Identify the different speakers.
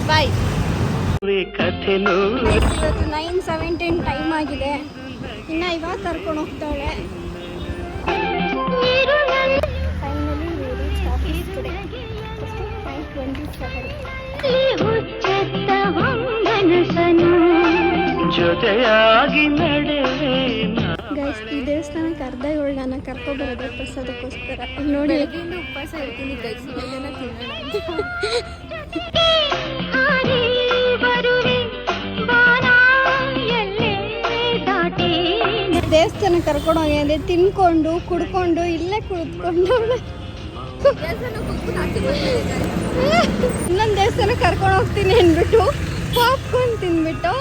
Speaker 1: ಬಾಯ್. ಇವತ್ತು 9:17 ಟೈಮ್ ಆಗಿದೆ. ಇನ್ನು ಇವಾಗ ಕರ್ಕೊಂಡು ಹೋಗ್ತಾಳೆ. Finally office today. 9:27
Speaker 2: ಜೊತೆಯಾಗಿ ನಡೆವೆ.
Speaker 1: ಗೈಸ್, ಈ ದೇವಸ್ಥಾನಕ್ಕೆ ಅರ್ಧ ಏಳು ನಾನು ಕರ್ಕೊಬರೋದು ಪ್ರಸಾದಕ್ಕೋಸ್ಕರ. ನೋಡಿ, ಉಪವಾಸ ಇರ್ತೀನಿ ಗೈಸ್. ದೇವಸ್ಥಾನ ಕರ್ಕೊಂಡು ಹೋಗಿ ಅಂದರೆ ತಿನ್ಕೊಂಡು ಕುಡ್ಕೊಂಡು ಇಲ್ಲೇ ಕುಳಿತುಕೊಂಡು ಇನ್ನೊಂದು ದೇವಸ್ಥಾನ ಕರ್ಕೊಂಡು ಹೋಗ್ತೀನಿ ಅಂದ್ಬಿಟ್ಟು ಪಾಪ್ಕಾರ್ನ್ ತಿಂದ್ಬಿಟ್ಟು